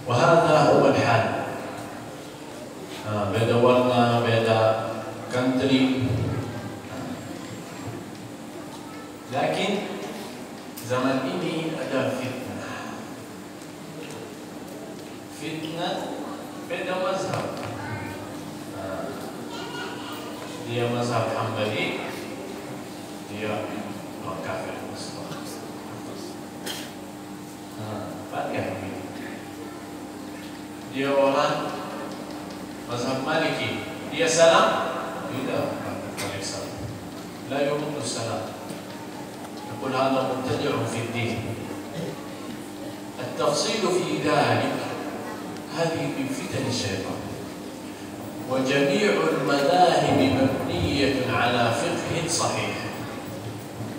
وهذا هو الحال. beda warna, beda country. Lakin zaman ini ada fitnah. Fitnah beda mazhab. Dia mazhab Hambali, dia kafir Muslim. Dia orang mazhab Maliki, dia salam, tidak balik salam, la yurdu salam. يقول هذا مبتدع في الدين. التفصيل في ذلك هذه من فتن الشيطان. وجميع المذاهب مبنية على فقه صحيح.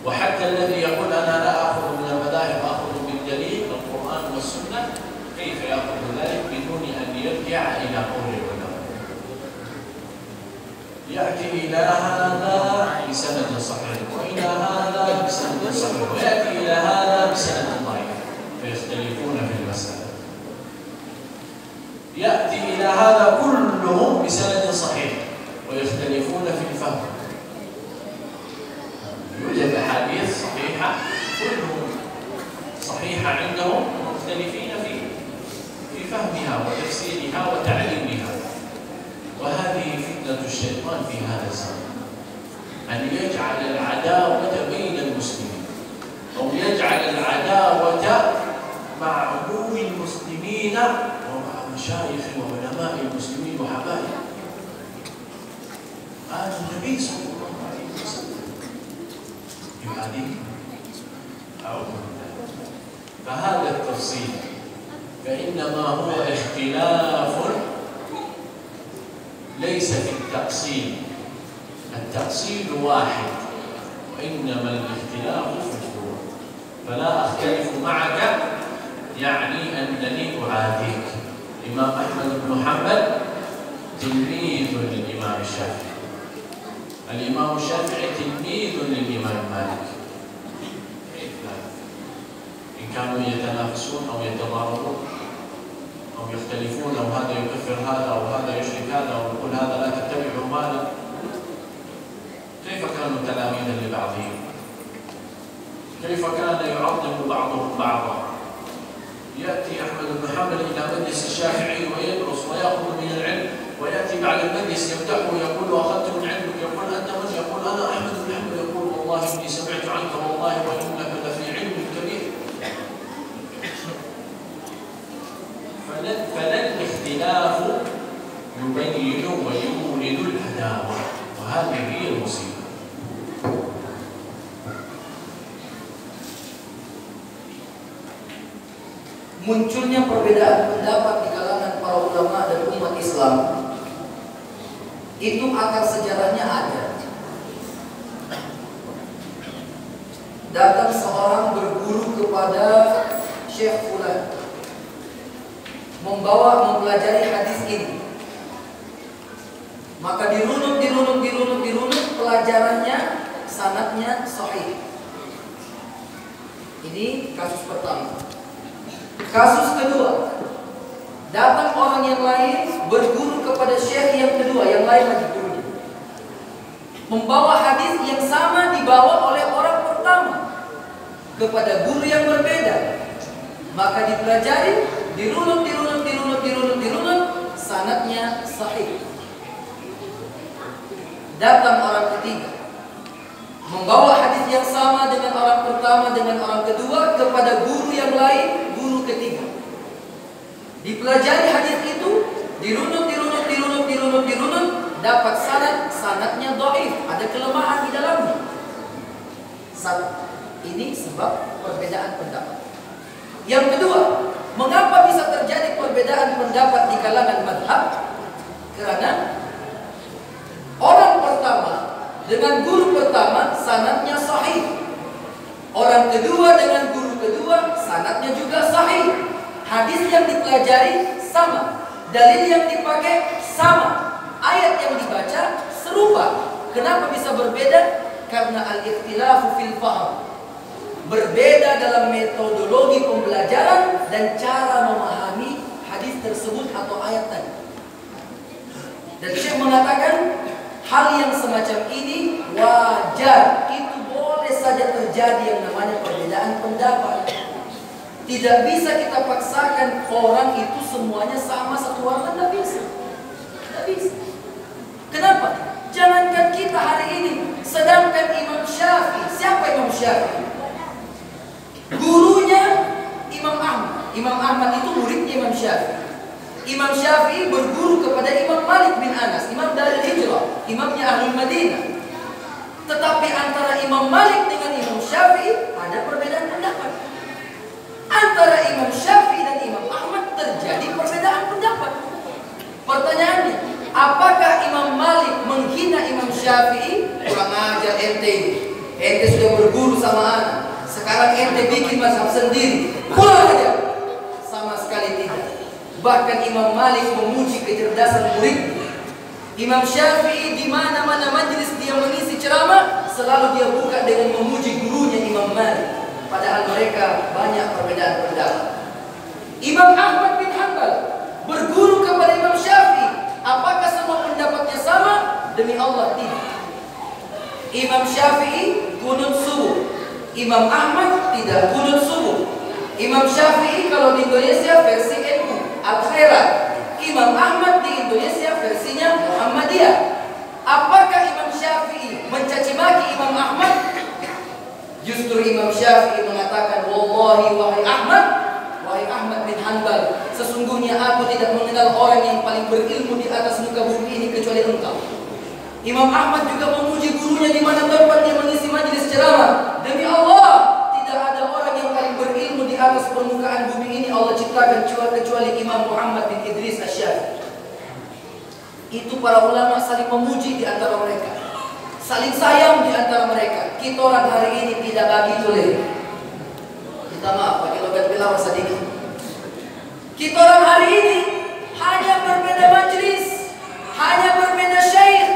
وحتى الذي يقول أنا لا أخذ من المذاهب، أخذ بالدليل القرآن والسنة، كيف يأخذ ذلك بدون أن يرجع إلى قول العلماء؟ يأتي إلى هذا بسند صحيح، وإلى هذا بسند صحيح، ويأتي إلى هذا بسند ضعيف، فيختلفون في المسألة. يأتي إلى هذا كلهم بسند صحيح ويختلفون في الفهم. يوجد أحاديث صحيحة كلهم صحيحة عندهم، مختلفين في فهمها وتفسيرها وتعليمها. وهذه فتنة الشيطان في هذا الزمان، أن يجعل العداوة بين المسلمين، أو يجعل العداوة مع عموم المسلمين ومع مشايخ وعلماء المسلمين وحبائل. هذا النبي صلى الله عليه وسلم يعاديه أعوذ بالله. فهذا التفصيل فإنما هو اختلاف ليس في التأصيل. التأصيل واحد، وإنما الاختلاف في الفروع. فلا أختلف معك يعني أنني أعاديك. الإمام أحمد بن حنبل تلميذ للإمام الشافعي، الإمام الشافعي تلميذ للإمام مالك. كيف لا؟ إن كانوا يتنافسون أو يتضاربون أو يختلفون، أو هذا يكفر هذا أو هذا يشرك هذا أو يقول هذا لا تتبعوا هذا، كيف كانوا تلاميذا لبعضهم؟ كيف كان يعظم بعضهم بعضا؟ يأتي أحمد بن حنبل إلى مجلس الشافعي ويدرس ويأخذ من العلم، ويأتي بعد المجلس يفتحه ويقول أخذت من علمك، يقول أنت من؟ يقول أنا أحمد بن حنبل، يقول والله إني سمعت عنك والله وإنك لفي علم كبير. فلا الاختلاف يبين ويولد العداوة، وهذه هي المصيبة. Munculnya perbedaan pendapat di kalangan para ulama dan umat Islam itu akar sejarahnya ada. Datang seorang berguru kepada Syekh Fulan, mempelajari hadis ini. Maka dirunut pelajarannya, sanadnya sahih. Ini kasus pertama. Kasus kedua, datang orang yang lain berguru kepada syekh yang kedua, yang lain lagi gurunya, membawa hadis yang sama dibawa oleh orang pertama kepada guru yang berbeda. Maka dipelajari, dirunut, sanadnya sahih. Datang orang ketiga, membawa hadis yang sama dengan orang pertama, dengan orang kedua kepada guru yang lain, guru ketiga. Dipelajari hadis itu, dirunut, dapat sanadnya dhaif, ada kelemahan di dalamnya. Ini sebab perbedaan pendapat. Yang kedua, mengapa bisa terjadi perbedaan pendapat di kalangan mazhab? Karena orang pertama dengan guru pertama sanadnya sahih, orang kedua dengan guru kedua sanadnya juga sahih. Hadis yang dipelajari sama, dalil yang dipakai sama, ayat yang dibaca serupa. Kenapa bisa berbeda? Karena al-ikhtilafu fil fahm, berbeda dalam metodologi pembelajaran dan cara memahami hadis tersebut atau ayat tadi. Dan Syekh mengatakan hal yang semacam ini wajar, itu boleh saja terjadi yang namanya perbedaan pendapat. Tidak bisa kita paksakan orang itu semuanya sama satu warna, tidak bisa. Tidak bisa. Kenapa? Jangankan kita hari ini, sedangkan Imam Syafi'i, siapa Imam Syafi'i? Gurunya Imam Ahmad. Imam Ahmad itu muridnya Imam Syafi'i. Imam Syafi'i berguru kepada Imam Malik bin Anas, Imam Darul Hijrah, imamnya Ahlul Madinah. Tetapi antara Imam Malik dengan Imam Syafi'i ada perbedaan pendapat. Antara Imam Syafi'i dan Imam Ahmad terjadi perbedaan pendapat. Pertanyaannya, apakah Imam Malik menghina Imam Syafi'i? Kurang ajar ente. Ente sudah berguru sama anak. Sekarang ente bikin mazhab sendiri. Kurang ajar. Sama sekali tidak. Bahkan Imam Malik memuji kecerdasan murid. Imam Syafi'i di mana-mana majelis dia mengisi ceramah, selalu dia buka dengan memuji gurunya Imam Malik. Padahal mereka banyak perbedaan pendapat. Imam Ahmad bin Hanbal berguru kepada Imam Syafi'i. Apakah semua pendapatnya sama? Demi Allah tidak. Imam Syafi'i kunut subuh, Imam Ahmad tidak kunut subuh. Imam Syafi'i kalau di Indonesia versi NU Al-Khairat, Imam Ahmad di Indonesia versinya Muhammadiyah. Apakah Imam Syafi'i mencaci maki Imam Ahmad? Justru Imam Syafi'i mengatakan, wallahi wahai Ahmad bin Hanbal, sesungguhnya aku tidak mengenal orang yang paling berilmu di atas muka bumi ini kecuali engkau. Imam Ahmad juga memuji gurunya di mana tempat dia mengisi majelis ceramah. Demi Allah, tidak ada orang yang paling berilmu di atas permukaan bumi ini Allah ciptakan kecuali Imam Muhammad bin Idris Asy-Syafi'i. Itu para ulama saling memuji di antara mereka, saling sayang di antara mereka. Kita orang hari ini tidak begitu leh. Kita maaf pakai logat Belawa sedikit. Kita orang hari ini hanya berbeda majelis, hanya berbeda syekh,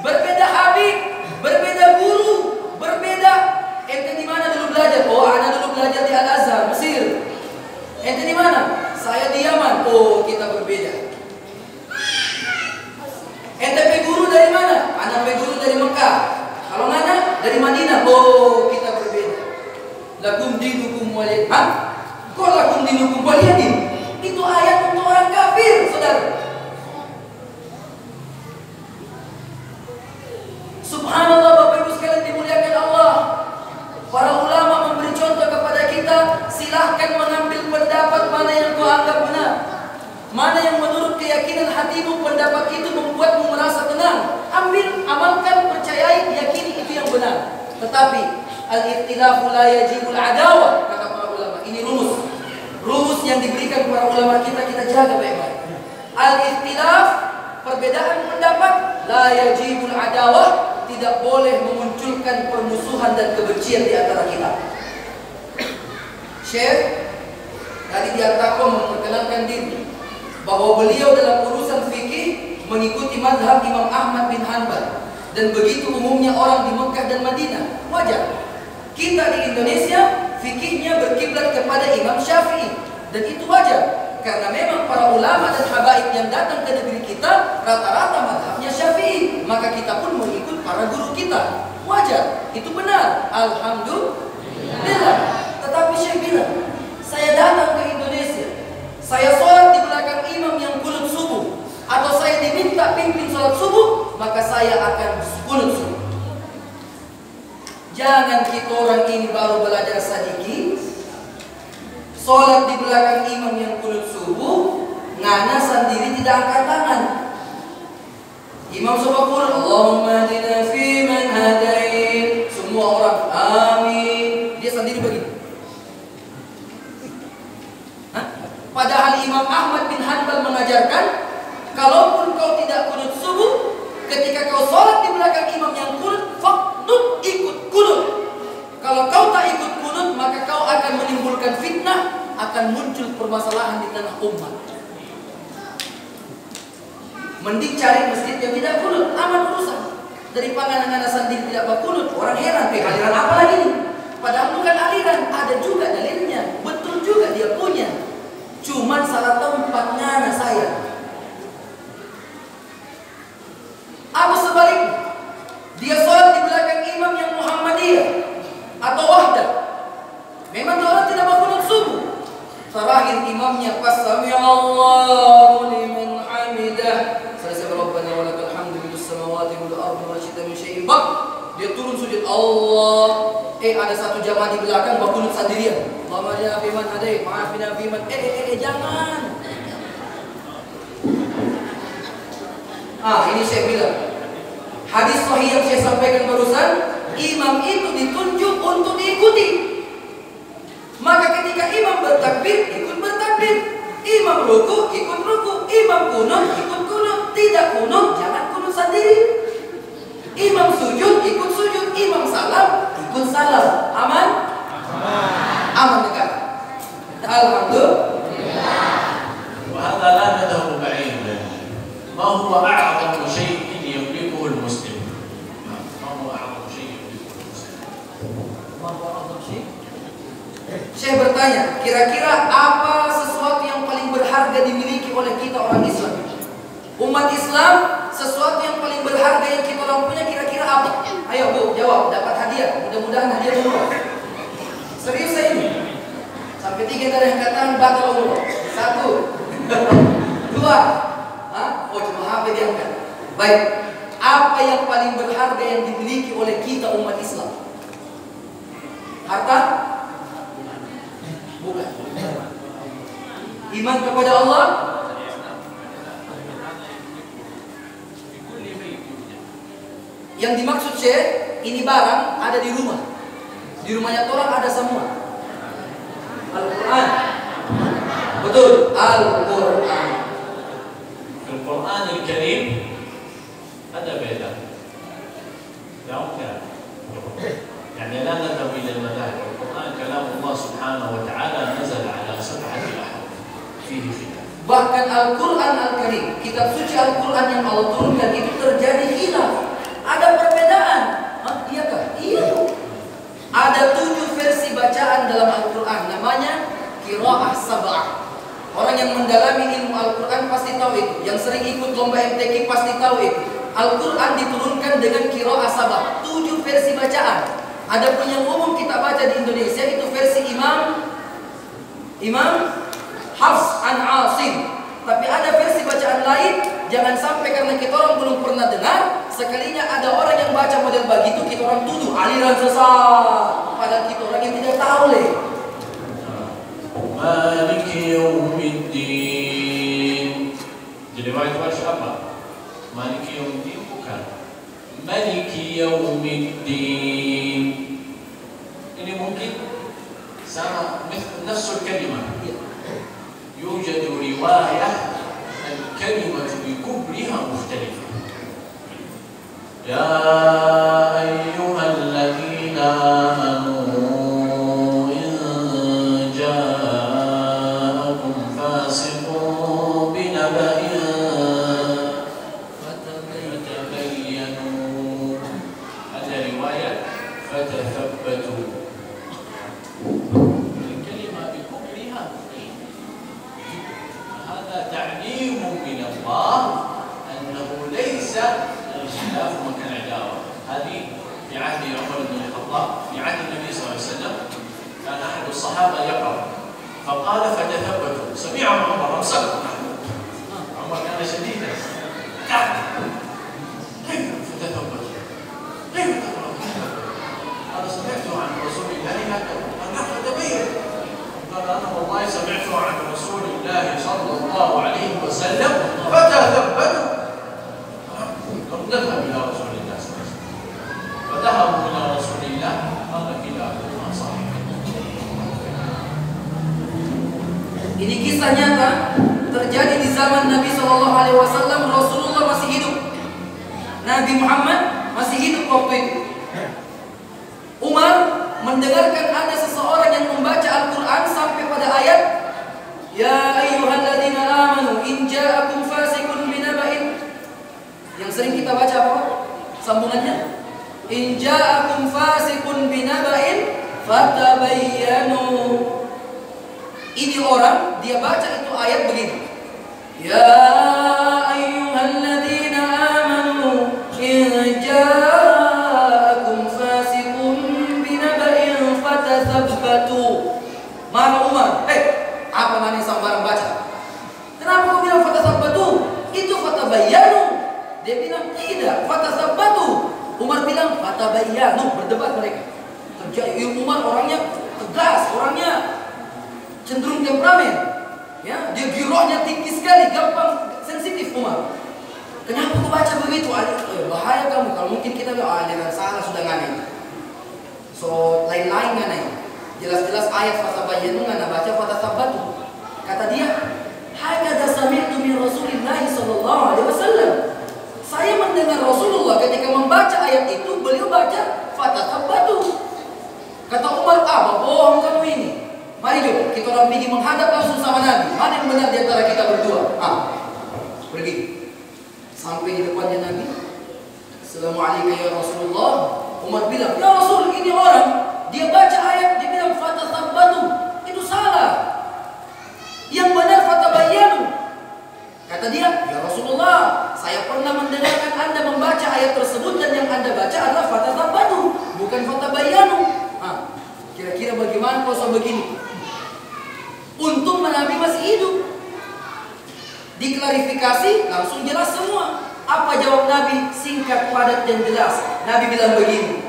berbeda habib, berbeda guru, berbeda. Ente di mana dulu belajar? Oh, ana dulu belajar di Al-Azhar, Mesir. Ente di mana? Saya di Yaman. Oh, kita berbeda. Ente pe guru dari mana? Ana pe guru dari Mekah. Kalau ngana dari Madinah. Oh, kita berbeda. Lakum dinukum waliyadin. Hah? Kok lakum dinukum waliyadin? Itu ayat untuk orang kafir, saudara. Subhanallah, Bapak Ibu sekalian dimuliakan Allah. Para ulama memberi contoh kepada kita, silahkan mengambil pendapat mana yang kau anggap benar, mana yang menurut keyakinan hatimu pendapat itu membuatmu merasa tenang. Ambil, amalkan, percayai, yakini itu yang benar. Tetapi al-ikhtilafu la yajibul adawah, kata para ulama. Ini rumus yang diberikan para ulama kita jaga baik-baik. Al-ikhtilaf, perbedaan pendapat, la yajibul adawah, tidak boleh memunculkan permusuhan dan kebencian di antara kita. Syekh tadi di Al-Taqwa memperkenalkan diri bahwa beliau dalam urusan fikih mengikuti mazhab Imam Ahmad bin Hanbal, dan begitu umumnya orang di Mekah dan Madinah. Wajar. Kita di Indonesia fikihnya berkiblat kepada Imam Syafi'i, dan itu wajar karena memang para ulama dan habaib yang datang ke negeri kita rata-rata mazhabnya Syafi'i, maka kita pun mengikut para guru kita. Wajar, itu benar. Alhamdulillah. Tetapi Syekh bilang, saya datang ke Indonesia, saya sholat di belakang imam yang kunut subuh, atau saya diminta pimpin sholat subuh, maka saya akan kunut subuh. Jangan kita orang ini baru belajar sedikit, sholat di belakang imam yang kunut subuh, ngana sendiri tidak angkat tangan. Imam sholat kunut, Allahumma hadina fi man hadait, semua orang amin, dia sendiri begini. Padahal Imam Ahmad bin Hanbal mengajarkan, kalaupun kau tidak kunut subuh, ketika kau sholat di belakang imam yang kunut, faqnut, ikut kunut. Kalau kau tak ikut kunut, maka kau akan menimbulkan fitnah, akan muncul permasalahan di tengah umat. Mending cari masjid yang tidak kunut, aman urusan. Dari panganan sendiri tidak berkunut, orang heran, aliran apa lagi nih? Padahal bukan aliran, ada juga dalilnya, betul juga dia punya. Cuman salah tempat ngana. Terakhir imamnya pas sami'allahu liman hamidah. Selesai Rabbana wa lakal hamdu bis samawati wal ardi wa syi'ta min syai'in baq. Dia turun sujud Allah. Ada satu jamaah di belakang berkunut sendirian. Allahumma ya fiman hadai, ma'afina fiman. Jangan. Ini saya bilang. Hadis sahih yang saya sampaikan barusan, imam itu ditunjuk untuk diikuti. Maka ketika imam bertakbir, ikut bertakbir. Imam ruku, ikut ruku. Imam kunut, ikut kunut. Tidak kunut, jangan kunut sendiri. Imam sujud, ikut sujud. Imam salam, ikut salam. Aman? Aman dekat. Alhamdulillah. وهذا لا نذهب بعيدا. ما هو أعظم شيء يملكه المسلم؟ ما هو أعظم شيء يملكه المسلم؟ ما هو أعظم شيء؟ Syekh bertanya, kira-kira apa sesuatu yang paling berharga dimiliki oleh kita orang Islam? Umat Islam, sesuatu yang paling berharga yang kita orang punya kira-kira apa? Ayo Bu, jawab, dapat hadiah. Mudah-mudahan hadiah umroh. Serius saya ini. Sampai 3 dari yang katakan bakal umroh. 1, 2. Cuma HP diangkat. Baik. Apa yang paling berharga yang dimiliki oleh kita umat Islam? Harta? Bukan. Iman kepada Allah? Yang dimaksud Syekh, ini barang ada di rumah. Di rumahnya orang ada semua. Al-Quran. Betul, Al-Quran. القرآن الكريم هذا بيدا يعني لا نذهب إلى المذاهب. القرآن كلام الله سبحانه وتعالى نزل على 7 أحرف فيه خلاف. Bahkan Al-Quran Al-Karim, kitab suci Al-Quran yang Allah turunkan itu terjadi khilaf. Ada perbedaan. Iyakah? Iya. Ada 7 versi bacaan dalam Al-Quran. Namanya Qiraah Sab'ah. Orang yang mendalami ilmu Al-Quran pasti tahu itu. Yang sering ikut lomba MTQ pasti tahu itu. Al-Quran diturunkan dengan Qiraah Sab'ah. 7 versi bacaan. Adapun yang umum kita baca di Indonesia itu versi Imam Hafs an Asim. Tapi ada versi bacaan lain. Jangan sampai karena kita orang belum pernah dengar, sekalinya ada orang yang baca model begitu, kita orang tuduh aliran sesat. Padahal kita orang yang tidak tahu leh. Maliki yaumiddin. Jadi riwayat apa? Maliki yaumiddin bukan. Maliki yaumiddin. Ini mungkin sama nafsul kalimah. يوجد رواية الكلمة بكبرها مختلفة. يا أيها الذين آمنوا إن جاءكم فاسق بنبأ فتبينوا. هذا رواية فتثبتوا. تعليم من الله أنه ليس الخلاف مكان عداوة. هذه في عهد عمر بن الخطاب. في عهد النبي صلى الله عليه وسلم كان أحد الصحابة يقرأ فقال فتثبتوا. سمعهم عمر أمسكوا. عمر كان شديدا. كيف فتثبتوا؟ كيف تقرأ؟ هذا سمعته عن رسول الله هكذا. أنا فتبين. قال أنا والله سمعته عن رسول الله صلى الله عليه وسلم فتثبتوا. نذهب إلى رسول الله صلى الله عليه وسلم. فذهبوا إلى رسول الله قال كلاهما صحيح. Ini kisah nyata terjadi di zaman Nabi SAW. Rasulullah masih hidup. Nabi Muhammad masih hidup waktu itu. Umar mendengarkan ada seseorang yang membaca Al-Quran sampai pada ayat Ya ayyuhalladzina amanu in ja'akum fasiqun binaba'in. Yang sering kita baca apa? Sambungannya in ja'akum fasiqun binaba'in fatabayyanu. Ini orang dia baca itu ayat begini. Ya ayyuhalladzina amanu in ja'akum fasiqun binaba'in fatathabbatu. Marah Umar, apa fatabayyanu, berdebat mereka. Umar orangnya tegas, orangnya cenderung temperamen. Ya, dia girohnya tinggi sekali, gampang sensitif Umar. Kenapa kau baca begitu? Bahaya kamu. Kalau mungkin kita bilang aliran salah sudah nganai. So lain-lain nganai. Jelas-jelas ayat fatabayyanu ngana baca fatasabatu. Kata dia, hakadha sami'tu min Rasulillah sallallahu alaihi wasallam. Saya mendengar Rasulullah ketika membaca ayat itu, beliau baca fatasabatu. Kata Umar, apa bohong kamu ini? Mari jom kita orang pergi menghadap langsung sama Nabi. Mana yang benar di antara kita berdua? Pergi. Sampai di depannya Nabi. Assalamualaikum ya Rasulullah. Umar bilang, ya Rasul, ini orang dia baca ayat, dia bilang fatasabatu. Itu salah. Yang benar fatabayyanu. Kata dia, ya Rasulullah, saya pernah mendengarkan Anda membaca ayat tersebut dan yang Anda baca adalah fatasabatu, bukan fatabayyanu. Kira-kira bagaimana kalau begini? Untung Nabi masih hidup. Diklarifikasi, langsung jelas semua. Apa jawab Nabi? Singkat, padat, dan jelas. Nabi bilang begini,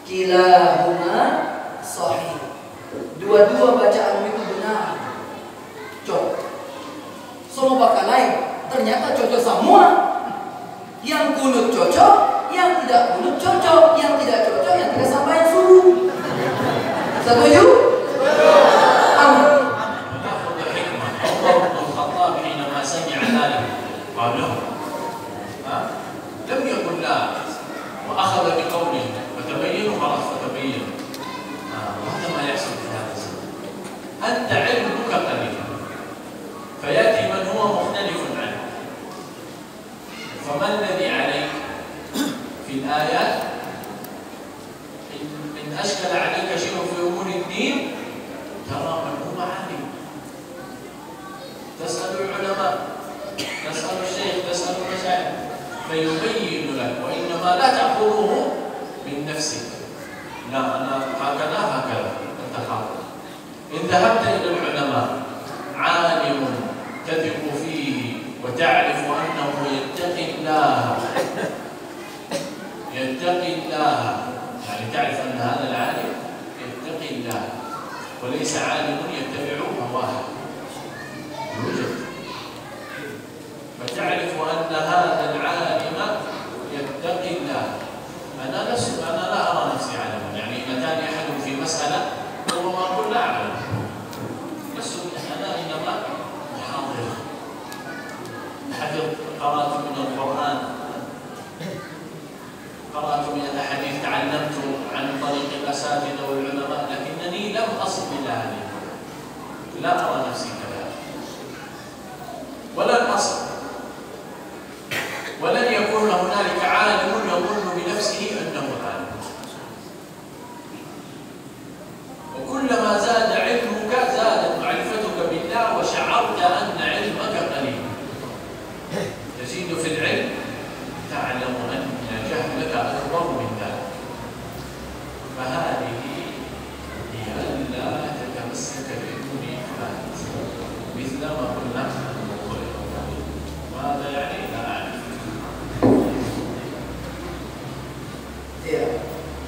kilahuma sahih. Dua-dua bacaanmu itu benar. Cocok. Semua bakal lain, ternyata cocok semua. Yang kunut cocok, yang tidak kunut cocok, yang tidak cocok, yang tidak sampai yang suruh. Setuju? Amin. لم يقل لا وأخذ بقوله فتبينوا خلاص فتبينوا وهذا ما يحصل في هذا الزمن. أنت علمك قليل فيأتي من هو مختلف عنه. فما الذي عليك في الآيات؟ إن أشكل عليك شيء في أمور الدين ترى من هو عالم، تسأل العلماء، تسأل الشيخ، تسأل المشايخ فيبين لك، وإنما لا تأخذه من نفسك. لا أنا هكذا أنت خاطئ. إن ذهبت إلى العلماء عالم تثق فيه وتعرف أنه يتقي الله، يعني تعرف أن هذا العالم يتقي الله وليس عالم يتبع هواه، يوجد. فتعرف أن هذا العالم يتقي الله. أنا لا أرى نفسي عالما، يعني أتاني أحد في مسألة ربما أقول لا أعلم، بس أنا إنما محاضر، حفظت، قرأت من القرآن، قرأت من الأحاديث، تعلمت عن طريق الأساتذة والعلماء، لكنني لم أصل إلى هذه. لا أرى نفسي كذلك ولن أصل، ولن يكون هنالك عالم يظن بنفسه أنه عالم. وكلما زاد علمك زادت معرفتك بالله وشعرت أن علمك قليل. تزيد في العلم تعلم أن جهلك أكبر من ذلك. فهذه هي ألا تتمسك بالمنيحات مثل ما قلنا. ماذا يعني؟ لا أعرف.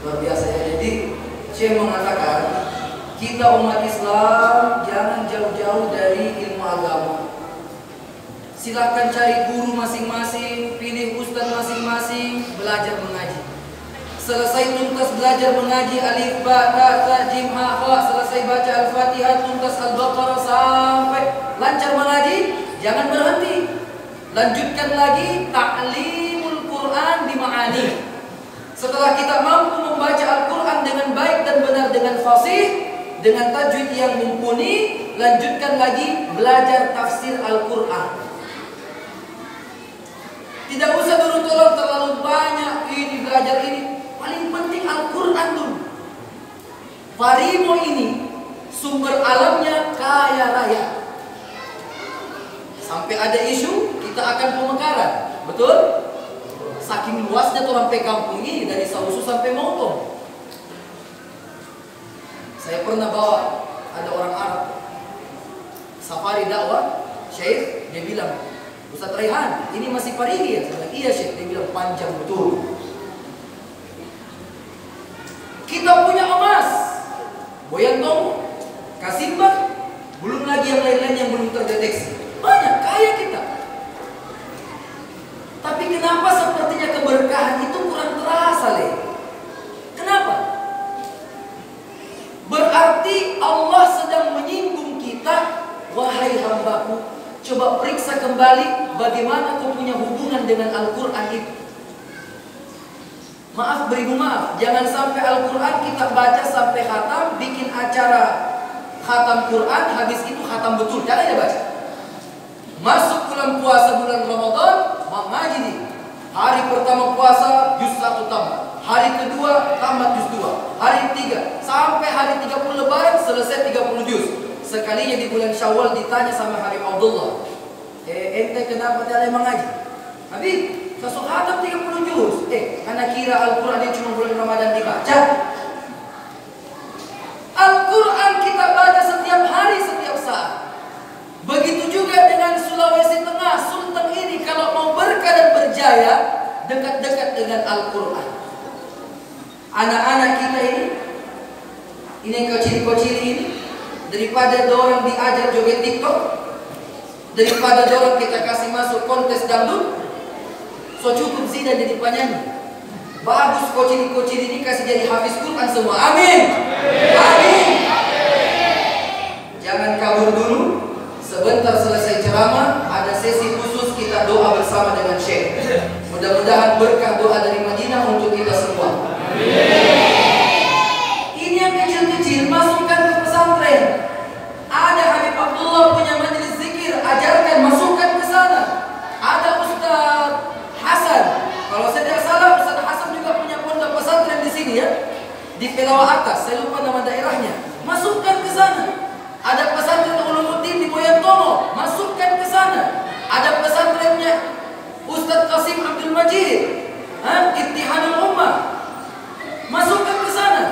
Luar biasa ya. Jadi Syekh mengatakan kita umat Islam jangan jauh-jauh dari ilmu agama. Silakan cari guru masing-masing, pilih ustaz masing-masing, belajar mengaji. Selesai tuntas belajar mengaji alif ba ta ta jim ha kha, selesai baca Al-Fatihah, tuntas Al-Baqarah sampai lancar mengaji, jangan berhenti. Lanjutkan lagi ta'limul Quran di ma'ani. Setelah kita mampu membaca Al-Quran dengan baik dan benar, dengan fasih, dengan tajwid yang mumpuni, lanjutkan lagi belajar tafsir Al-Quran. Tidak usah dulu tolong terlalu banyak ini belajar ini. Paling penting Al-Quran dulu. Parimo ini sumber alamnya kaya raya. Sampai ada isu kita akan pemekaran, betul? Saking luasnya tuh sampai kampung ini, dari Sausu sampai Motong. Saya pernah bawa ada orang Arab safari dakwah, Syekh, dia bilang, Ustaz Raihan, ini masih parigi ya? Saya bilang, iya Syekh. Dia bilang, panjang betul. Boyantomo, Kasimba, belum lagi yang lain-lain yang belum terdeteksi. Banyak, kaya kita. Tapi kenapa sepertinya keberkahan itu kurang terasa, Le? Kenapa? Berarti Allah sedang menyinggung kita. Wahai hambaku, coba periksa kembali bagaimana kau punya hubungan dengan Al-Quran itu. Maaf beribu maaf, jangan sampai Al-Quran kita baca sampai khatam, bikin acara khatam Quran, habis itu khatam betul. Jangan ya baca. Masuk bulan puasa bulan Ramadan, mengaji nih. Hari pertama puasa juz 1 tamat, hari kedua tamat juz 2, hari 3 sampai hari 30 lebaran selesai 30 juz. Sekalinya di bulan Syawal ditanya sama Habib Abdullah, ente kenapa tidak mengaji? Habib, sosok khatam 30 juz. Karena kira Al-Quran ini cuma bulan Ramadan dibaca. Al-Quran kita baca setiap hari, setiap saat. Begitu juga dengan Sulawesi Tengah, Sultan ini kalau mau berkah dan berjaya, dekat-dekat dengan Al-Quran. Anak-anak kita ini yang kecil-kecil ini, daripada dorang diajar joget TikTok, daripada dorang kita kasih masuk kontes dangdut, so cukup zina jadi penyanyi. Bagus kocil-kocil ini kasih jadi hafiz Quran semua. Amin. Amin. Jangan kabur dulu. Sebentar selesai ceramah, ada sesi khusus kita doa bersama dengan Syekh. Mudah-mudahan berkah doa dari Madinah untuk kita semua. Ini yang kecil-kecil masukkan ke pesantren. Ada Habib Abdullah punya majelis zikir, ajarkan, masukkan ke sana. Ada Ustaz Hasan. Kalau saya tidak salah, Ustaz Hasan juga punya pondok pesantren di sini ya. Di Pelawak Atas, saya lupa nama daerahnya. Masukkan ke sana. Ada pesantren Ulumuddin di Boyantomo, masukkan ke sana. Ada pesantrennya Ustaz Qasim Abdul Majid, Ittihadul Ummah, masukkan ke sana.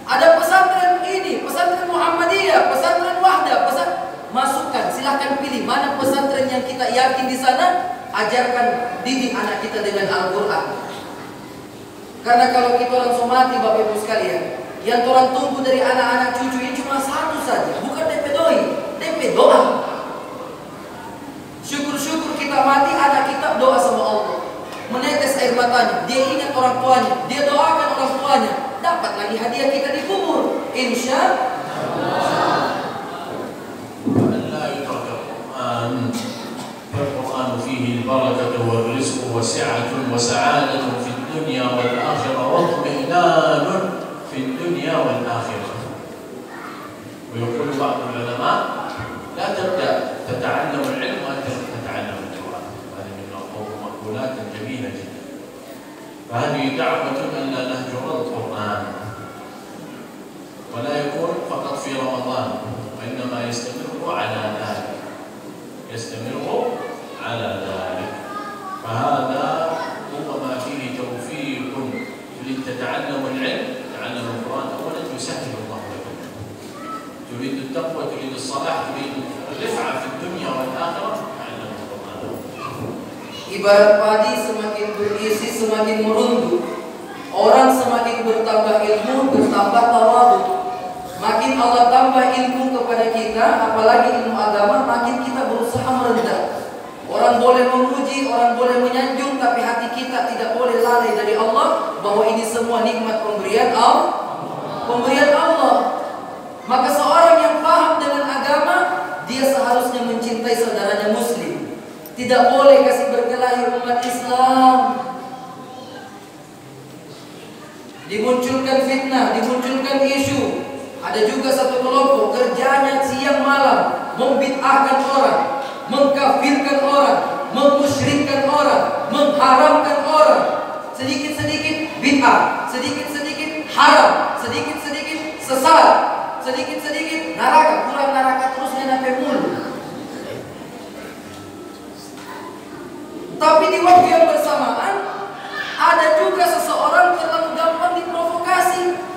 Ada pesantren ini, pesantren Muhammadiyah, pesantren Wahdah, masukkan. Silahkan pilih mana pesantren yang kita yakin di sana. Ajarkan, didik anak kita dengan Al-Quran. Karena kalau kita orang somati, Bapak Ibu sekalian, yang orang tunggu dari anak-anak cucu ini cuma satu saja, bukan DP doi, DP doa. Syukur-syukur kita mati, anak kita doa sama Allah, menetes air matanya, dia ingat orang tuanya, dia doakan orang tuanya, dapat lagi hadiah kita di kubur, insya Allah. القرآن فيه البركة والرزق وسعة وسعادة في الدنيا والآخرة واطمئنان في الدنيا والآخرة. ويقول بعض العلماء لا تبدأ تتعلم العلم وأنت تتعلم القرآن. هذه من مقولات جميلة جدا. فهذه دعوة أن لا نهجر القرآن ولا يكون فقط في رمضان، وإنما يستمر على ذلك، يستمر على ذلك. فهذا هو ما فيه توفيق لتتعلم العلم. تعلم القرآن أولا يسهل الله لكم. تريد التقوى، تريد الصلاح، تريد الرفعة في الدنيا والآخرة، تعلم القرآن. Ibarat padi semakin berisi semakin merunduk. Orang semakin bertambah ilmu, bertambah tawadhu. Makin Allah tambah ilmu kepada kita, apalagi ilmu agama, makin kita berusaha merendah. Orang boleh memuji, orang boleh menyanjung, tapi hati kita tidak boleh lalai dari Allah bahwa ini semua nikmat pemberian Allah. Maka seorang yang paham dengan agama, dia seharusnya mencintai saudaranya muslim. Tidak boleh kasih berkelahi umat Islam. Dimunculkan fitnah, dimunculkan isu. Ada juga satu kelompok kerjanya siang malam membid'ahkan orang, mengkafirkan orang, memusyrikkan orang, mengharamkan orang. Sedikit-sedikit bid'ah, sedikit-sedikit haram, sedikit-sedikit sesat, sedikit-sedikit neraka, kurang neraka terusnya sampai mulu. Tapi di waktu yang bersamaan ada juga seseorang terlalu gampang diprovokasi.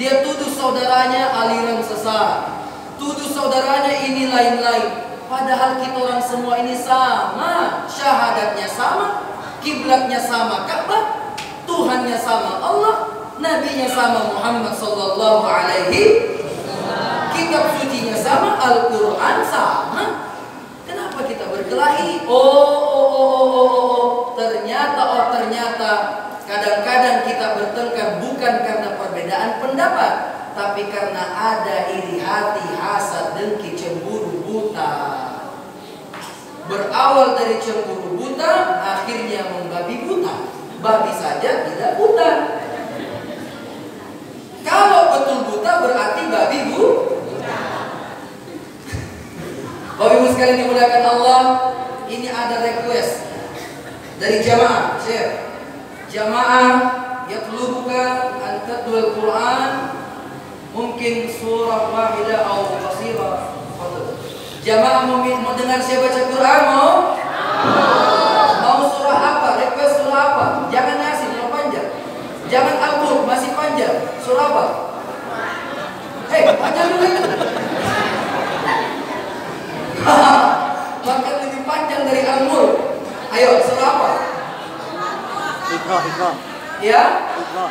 Dia tuduh saudaranya aliran sesat, tuduh saudaranya ini lain-lain. Padahal kita orang semua ini sama, syahadatnya sama, kiblatnya sama Ka'bah, Tuhannya sama Allah, nabinya sama Muhammad sallallahu alaihi Al-Quran sama. Kenapa kita berkelahi? Oh, ternyata kadang-kadang kita bertengkar bukan karena perbedaan pendapat, tapi karena ada iri hati, hasad, dengki, cemburu buta. Berawal dari cemburu buta, akhirnya membabi buta. Babi saja tidak buta. Kalau betul buta berarti babi buta. Bapak Ibu sekalian dimuliakan Allah, ini ada request dari jamaah, share. Jamaah yatlubuka an tadul Quran, mungkin surah wahidah atau qasirah. Jamaah mau dengar saya baca Quran, mau surah apa? Request surah apa? Jangan Yasin, surah panjang. Jangan Al-Mulk, masih panjang. Surah apa? Panjang dulu itu. Bahkan lebih panjang dari Al-Mulk. Ayo, surah apa? Iqra. Ya? Iqra.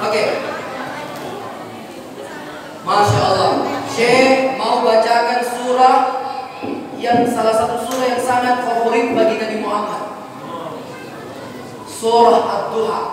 Oke. Masya Allah. Syekh mau bacakan surah yang salah satu surah yang sangat favorit bagi Nabi Muhammad. Surah Ad-Duha.